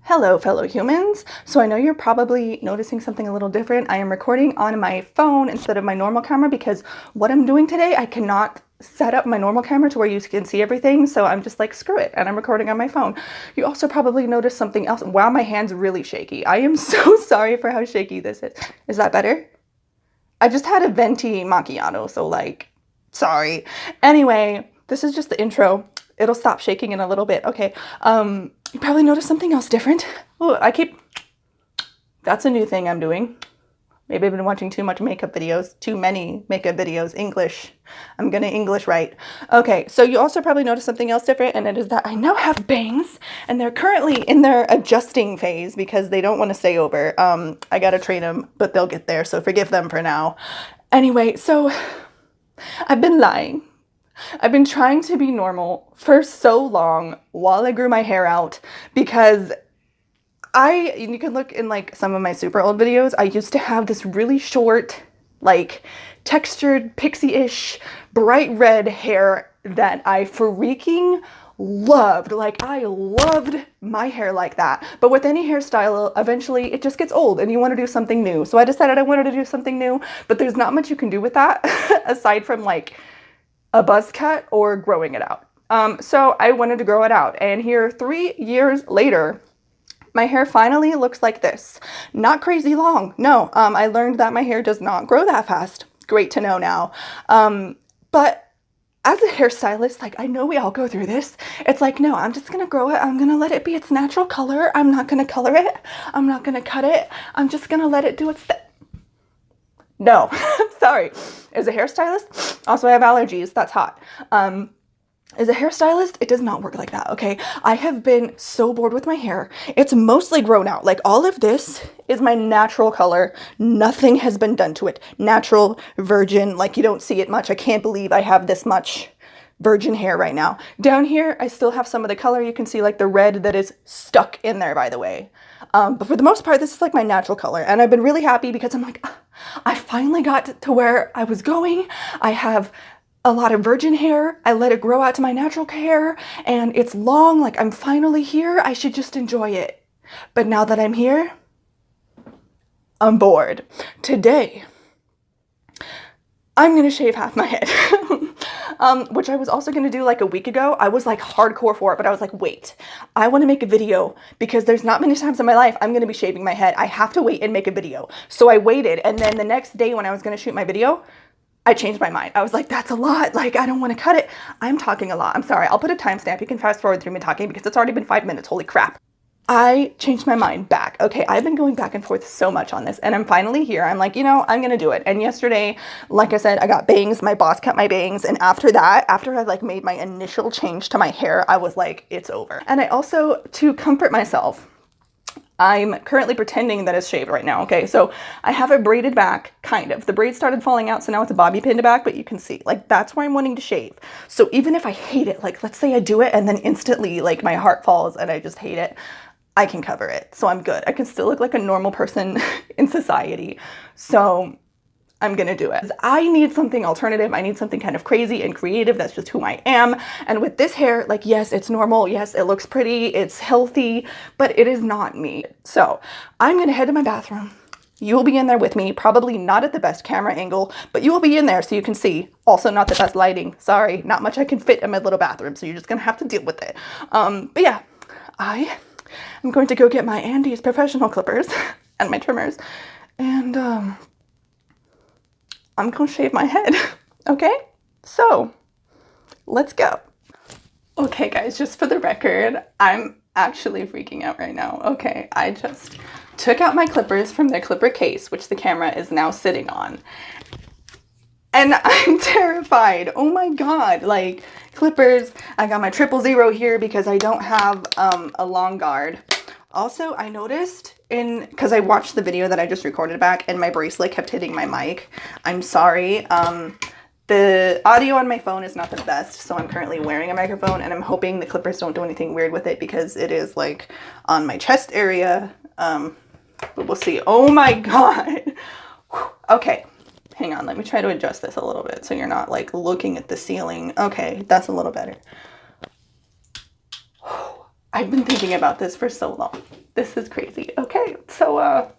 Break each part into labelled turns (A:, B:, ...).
A: Hello, fellow humans. So I know you're probably noticing something a little different. I am recording on my phone instead of my normal camera because what I'm doing today, I cannot set up my normal camera to where you can see everything. So I'm just like, screw it. And I'm recording on my phone. You also probably noticed something else. Wow, my hand's really shaky. I am so sorry for how shaky this is. Is that better? I just had a venti macchiato, so like, sorry. Anyway, this is just the intro. It'll stop shaking in a little bit. Okay. You probably noticed something else different. Oh, that's a new thing I'm doing. Maybe I've been watching too many makeup videos, English. I'm gonna English right. Okay, so you also probably noticed something else different, and it is that I now have bangs, and they're currently in their adjusting phase because they don't want to stay over. I gotta train them, but they'll get there, so forgive them for now. Anyway, so I've been lying. I've been trying to be normal for so long while I grew my hair out because you can look in like some of my super old videos, I used to have this really short, like textured pixie-ish bright red hair that I freaking loved. Like I loved my hair like that. But with any hairstyle, eventually it just gets old and you want to do something new. So I decided I wanted to do something new, but there's not much you can do with that aside from like a buzz cut or growing it out. So I wanted to grow it out, and here 3 years later, my hair finally looks like this. Not crazy long. No, I learned that my hair does not grow that fast. Great to know now. But as a hairstylist, like I know we all go through this. It's like, no, I'm just gonna grow it. I'm gonna let it be its natural color. I'm not gonna color it. I'm not gonna cut it. I'm just gonna let it do its thing. No, sorry. As a hairstylist, also I have allergies. That's hot. As a hairstylist, it does not work like that, okay? I have been so bored with my hair. It's mostly grown out. Like all of this is my natural color. Nothing has been done to it. Natural, virgin, like you don't see it much. I can't believe I have this much virgin hair right now. Down here, I still have some of the color. You can see like the red that is stuck in there, by the way. But for the most part, this is like my natural color. And I've been really happy because I'm like, I finally got to where I was going. I have a lot of virgin hair. I let it grow out to my natural hair and it's long. Like I'm finally here. I should just enjoy it. But now that I'm here, I'm bored. Today, I'm gonna shave half my head. Which I was also gonna do like a week ago. I was like hardcore for it, but I was like, wait, I wanna make a video because there's not many times in my life I'm gonna be shaving my head. I have to wait and make a video. So I waited, and then the next day when I was gonna shoot my video, I changed my mind. I was like, that's a lot. Like, I don't want to cut it. I'm talking a lot. I'm sorry. I'll put a timestamp. You can fast forward through me talking because it's already been 5 minutes. Holy crap. I changed my mind back. Okay, I've been going back and forth so much on this, and I'm finally here. I'm like, you know, I'm gonna do it. And yesterday, like I said, I got bangs. My boss cut my bangs, and after that, after I like made my initial change to my hair, I was like, it's over. And I also, to comfort myself, I'm currently pretending that it's shaved right now, okay? So I have a braided back, kind of. The braid started falling out, so now it's a bobby pinned back, but you can see, like, that's why I'm wanting to shave. So even if I hate it, like, let's say I do it and then instantly, like, my heart falls and I just hate it, I can cover it. So I'm good. I can still look like a normal person in society. So I'm gonna do it. I need something alternative. I need something kind of crazy and creative. That's just who I am. And with this hair, like, yes, it's normal. Yes, it looks pretty. It's healthy, but it is not me. So I'm gonna head to my bathroom. You will be in there with me, probably not at the best camera angle, but you will be in there so you can see. Also not the best lighting. Sorry, not much I can fit in my little bathroom, so you're just gonna have to deal with it. But yeah, I am going to go get my Andes professional clippers and my trimmers, and I'm gonna shave my head, okay? So, let's go. Okay guys, just for the record, I'm actually freaking out right now. Okay, I just took out my clippers from their clipper case, which the camera is now sitting on. And I'm terrified. Oh my God, like clippers. I got my 000 here because I don't have a long guard. Also, I noticed because I watched the video that I just recorded back and my bracelet kept hitting my mic. I'm sorry. The audio on my phone is not the best, so I'm currently wearing a microphone and I'm hoping the clippers don't do anything weird with it because it is like on my chest area. But we'll see. Oh my God. Okay. Hang on. Let me try to adjust this a little bit so you're not like looking at the ceiling. Okay. That's a little better. I've been thinking about this for so long. This is crazy. Okay, so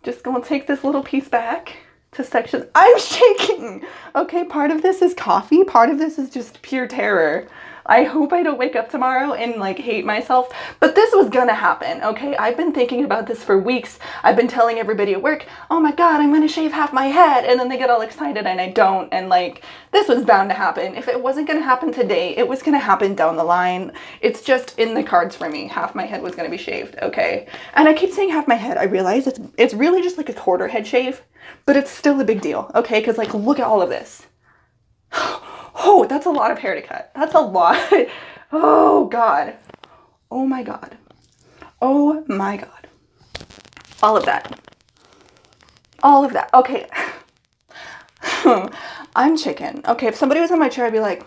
A: just gonna take this little piece back to section. I'm shaking. Okay, part of this is coffee, part of this is just pure terror. I hope I don't wake up tomorrow and like hate myself, but this was gonna happen, okay? I've been thinking about this for weeks. I've been telling everybody at work, oh my God, I'm gonna shave half my head, and then they get all excited and I don't, and like, this was bound to happen. If it wasn't gonna happen today, it was gonna happen down the line. It's just in the cards for me. Half my head was gonna be shaved, okay? And I keep saying half my head. I realize it's really just like a quarter head shave, but it's still a big deal, okay? Because like, look at all of this. Oh, that's a lot of hair to cut. That's a lot. Oh, God. Oh, my God. Oh, my God. All of that. All of that. Okay. I'm chicken. Okay, if somebody was on my chair, I'd be like,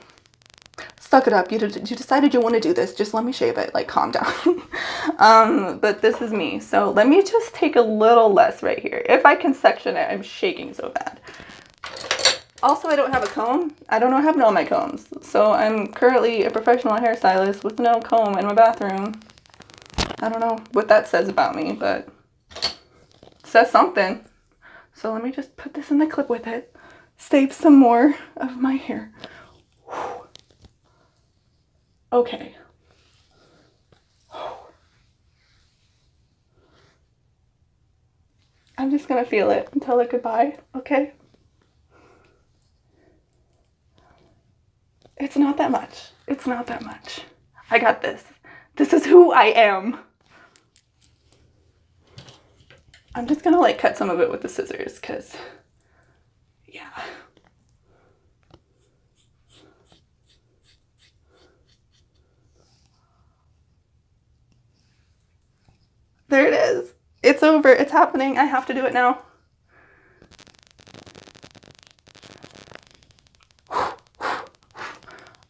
A: suck it up. You decided you want to do this. Just let me shave it. Like, calm down. But this is me. So let me just take a little less right here. If I can section it, I'm shaking so bad. Also, I don't have a comb. I don't have all my combs. So I'm currently a professional hairstylist with no comb in my bathroom. I don't know what that says about me, but it says something. So let me just put this in the clip with it. Save some more of my hair. Whew. Okay. I'm just gonna feel it and tell it goodbye, okay? It's not that much. It's not that much. I got this. This is who I am. I'm just gonna like cut some of it with the scissors because, yeah. There it is. It's over. It's happening. I have to do it now.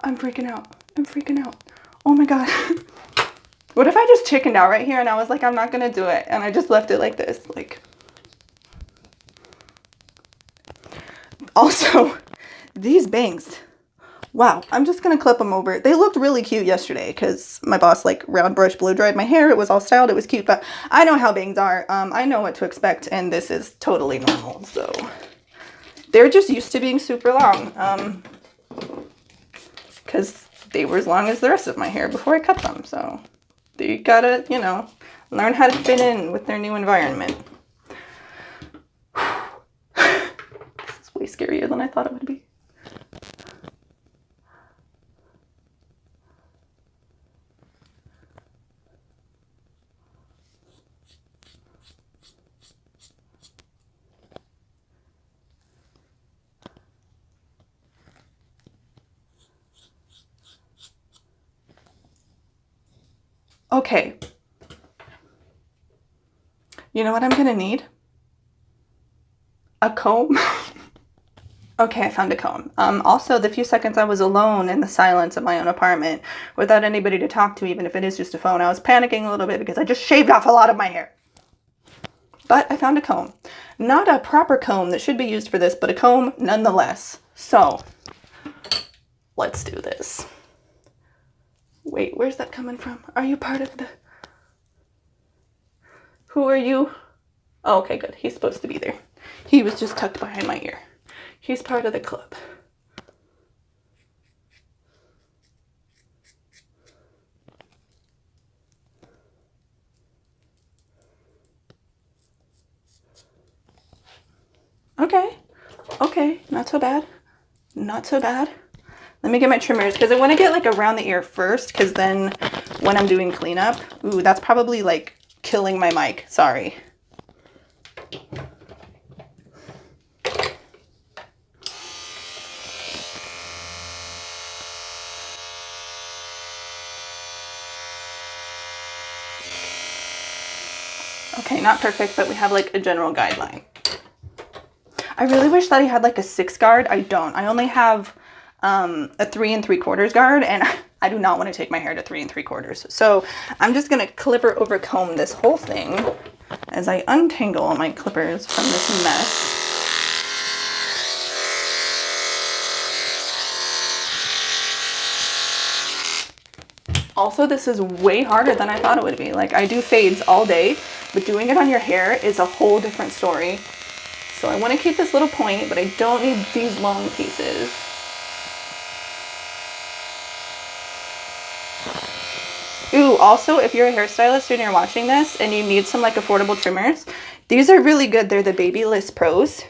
A: I'm freaking out. I'm freaking out. Oh my God. What if I just chickened out right here and I was like, I'm not gonna do it, and I just left it like this? Like, also, these bangs. Wow, I'm just gonna clip them over. They looked really cute yesterday because my boss like round brush blow dried my hair. It was all styled. It was cute, but I know how bangs are. I know what to expect, and this is totally normal. So they're just used to being super long. Because they were as long as the rest of my hair before I cut them. So they gotta, you know, learn how to fit in with their new environment. This is way scarier than I thought it would be. Okay. You know what I'm gonna need? A comb. Okay, I found a comb. Also, the few seconds I was alone in the silence of my own apartment without anybody to talk to, even if it is just a phone, I was panicking a little bit because I just shaved off a lot of my hair. But I found a comb. Not a proper comb that should be used for this, but a comb nonetheless. So, let's do this. Wait, where's that coming from? Are you part of the... Who are you? Oh, okay, good. He's supposed to be there. He was just tucked behind my ear. He's part of the club. Okay. Okay, not so bad. Not so bad. Let me get my trimmers because I want to get like around the ear first because then when I'm doing cleanup, ooh, that's probably like killing my mic. Sorry. Okay, not perfect, but we have like a general guideline. I really wish that I had like a 6 guard. I don't. I only have a 3 3/4 guard, and I do not want to take my hair to 3 3/4. So I'm just gonna clipper over comb this whole thing as I untangle my clippers from this mess. Also, this is way harder than I thought it would be. Like, I do fades all day, but doing it on your hair is a whole different story. So I want to keep this little point, but I don't need these long pieces. Ooh, also, if you're a hairstylist and you're watching this and you need some like affordable trimmers, these are really good. They're the Babyliss Pros.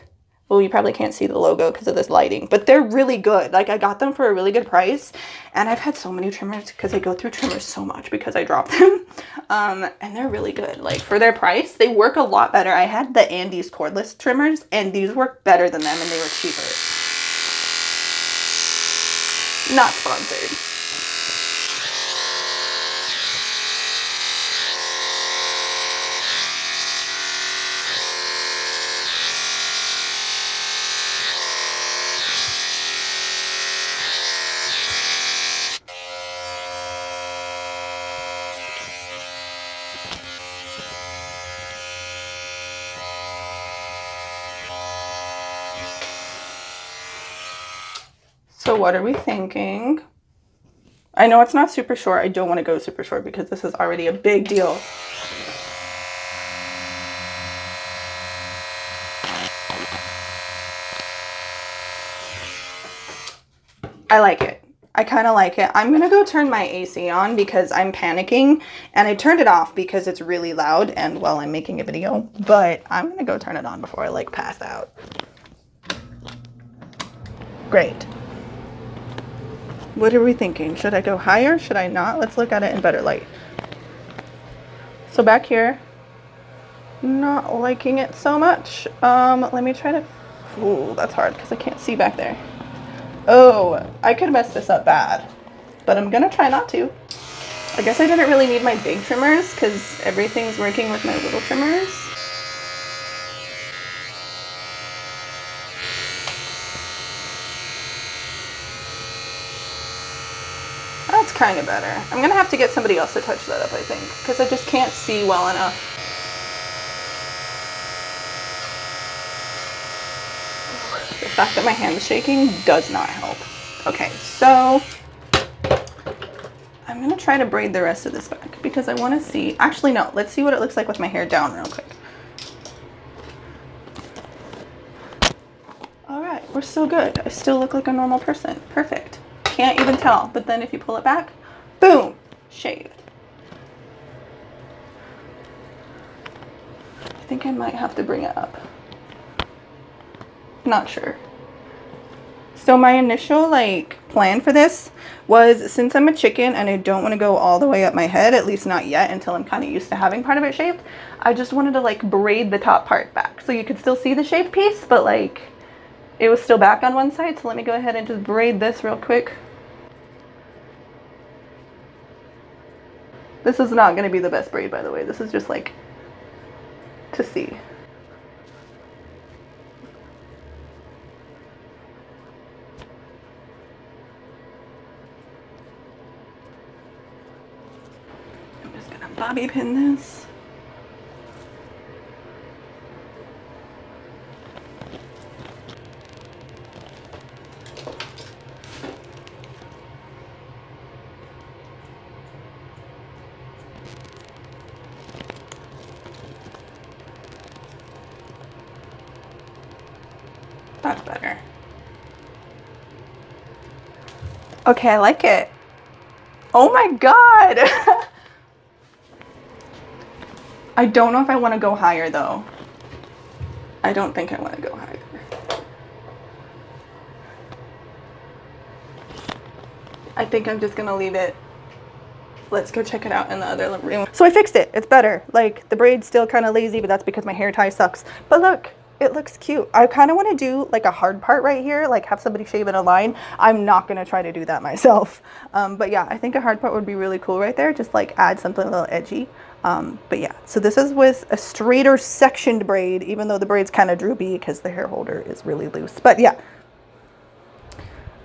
A: Well, you probably can't see the logo because of this lighting, but they're really good. Like, I got them for a really good price, and I've had so many trimmers because I go through trimmers so much because I drop them. And they're really good. Like, for their price, they work a lot better. I had the Andes cordless trimmers, and these work better than them, and they were cheaper. Not sponsored. So what are we thinking? I know it's not super short. I don't want to go super short because this is already a big deal. I like it. I kind of like it. I'm going to go turn my AC on because I'm panicking, and I turned it off because it's really loud and while I'm making a video, but I'm going to go turn it on before I like pass out. Great. What are we thinking? Should I go higher? Should I not? Let's look at it in better light. So back here, not liking it so much. Let me try to, ooh, that's hard because I can't see back there. Oh, I could mess this up bad, but I'm gonna try not to. I guess I didn't really need my big trimmers because everything's working with my little trimmers. That's kind of better. I'm gonna have to get somebody else to touch that up, I think, because I just can't see well enough. The fact that my hand's shaking does not help. Okay, so I'm gonna try to braid the rest of this back because I want to see. Actually, no. Let's see what it looks like with my hair down real quick. All right, we're still good. I still look like a normal person. Perfect. Can't even tell. But then if you pull it back, boom, shaved. I think I might have to bring it up. Not sure. So my initial like plan for this was, since I'm a chicken and I don't want to go all the way up my head, at least not yet until I'm kind of used to having part of it shaved, I just wanted to like braid the top part back so you could still see the shaved piece, but like it was still back on one side. So let me go ahead and just braid this real quick. This is not going to be the best braid, by the way. This is just like to see. I'm just going to bobby pin this. That's better. Okay, I like it. Oh my god! I don't know if I want to go higher though. I don't think I want to go higher. I think I'm just gonna leave it. Let's go check it out in the other room. So I fixed it. It's better. Like, the braid's still kind of lazy, but that's because my hair tie sucks. But look, it looks cute. I kind of want to do like a hard part right here, like have somebody shave in a line. I'm not going to try to do that myself. But yeah, I think a hard part would be really cool right there. Just like add something a little edgy. But yeah, so this is with a straighter sectioned braid, even though the braid's kind of droopy because the hair holder is really loose. But yeah,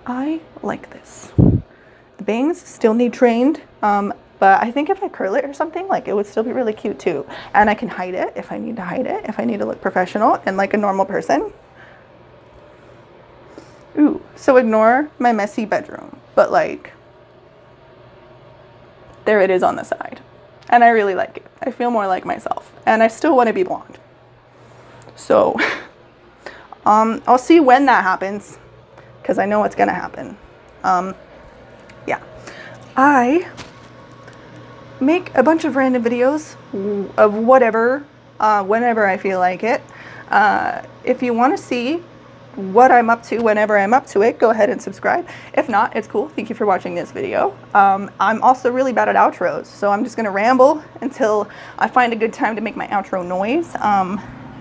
A: I like this. The bangs still need trained, but I think if I curl it or something, like, it would still be really cute too. And I can hide it if I need to hide it, if I need to look professional and like a normal person. Ooh, so ignore my messy bedroom, but like, there it is on the side. And I really like it. I feel more like myself. And I still want to be blonde. So, I'll see when that happens, because I know it's going to happen. Yeah. I make a bunch of random videos of whatever, whenever I feel like it. If you want to see what I'm up to whenever I'm up to it, go ahead and subscribe. If not, it's cool. Thank you for watching this video. I'm also really bad at outros, so I'm just going to ramble until I find a good time to make my outro noise.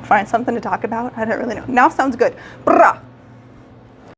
A: Find something to talk about. I don't really know. Now sounds good. Brah!